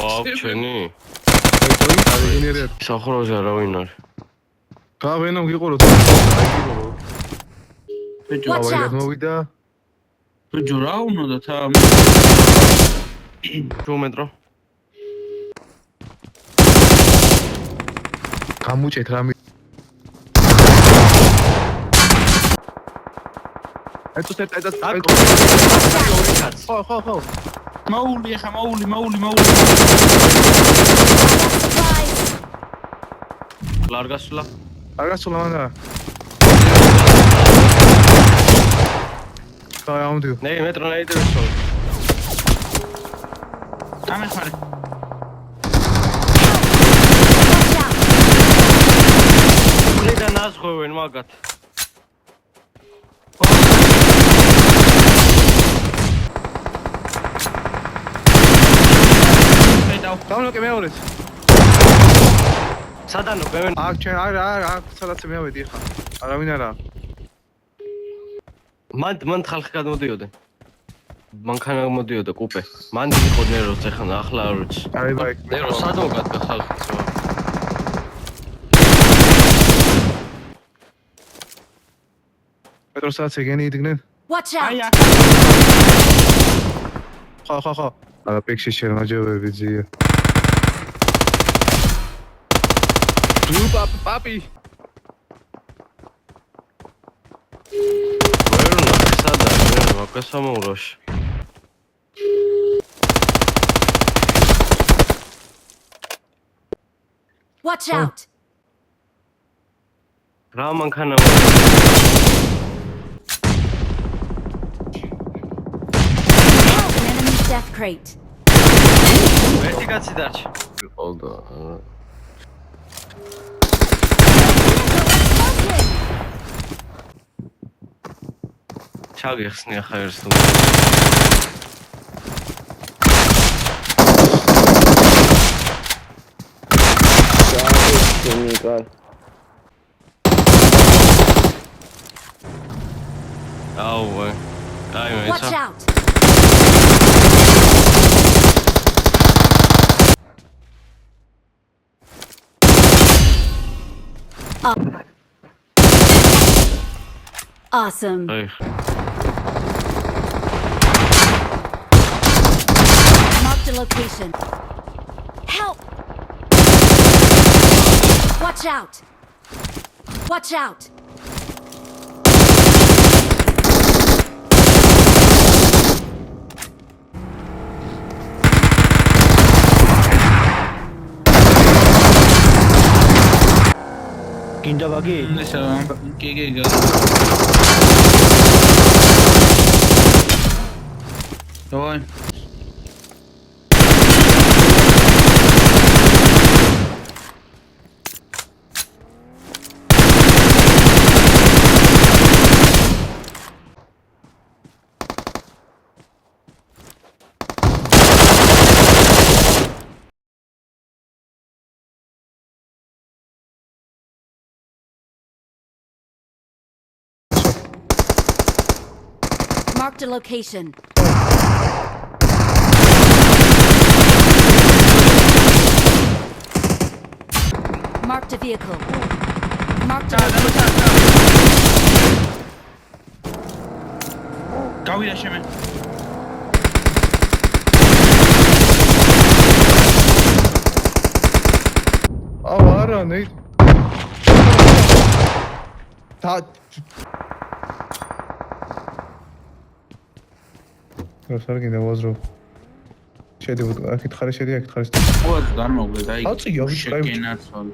ვაუ, ჩვენი? გენერერ. სახლოზე რა ვინ არის? გავენო გიყურო. ბეჭო, ავაი გადმოვიდა. ბეჭო რა უნდა და თუ მეტრო? გამუჭეთ რამე. ეტოს ხო. მაული ხა მაული. ლარგასულა. არასულა მანდა. გააუნდიო. ნე მეტრო ნაიდერსო. ამე ხარ. ვლიდა ნაზღვევენ მაგათ. დაუნოკე მეორეს. სადანო გევენ? აქ ჩვენ აქ სადაც მეავედი ხა. არავინ არა. მან ხალხი გადმოდიოდნენ. მანქანა მოდიოდა კუპე. მან იყო ნეროს ეხლა ახლა არ ვიცი. აი ბაი. ნერო სადო გადგა ხალხი ძმა. პეტროს სადაც ეგენი იდგნენ. Watch out! ხო. არა პექსი შერმაჯებები ძია. პაპი. ვერონა სადაა? მაკასამუროში. Watch out! რა მანქანა Enemy death crate. ერთი კაცი დარჩა. ყოლდა. ჩაგიხსნი ახლა ერთს. აუ, აი მე Watch out! Awesome. აი Marked a location. Help! Watch out! Watch out! Kinda bagi. კი. დავაი. Marked a location. Marked a vehicle. Marked a location. გავიდა შემე. აუ არა ნეი. და რასარგინდა ვაზრო. შედი აქეთ ხარი შედი აქეთ ხარი. ყოველთვის განმოგვე და აწი, აღი, შეკენაც ვარ.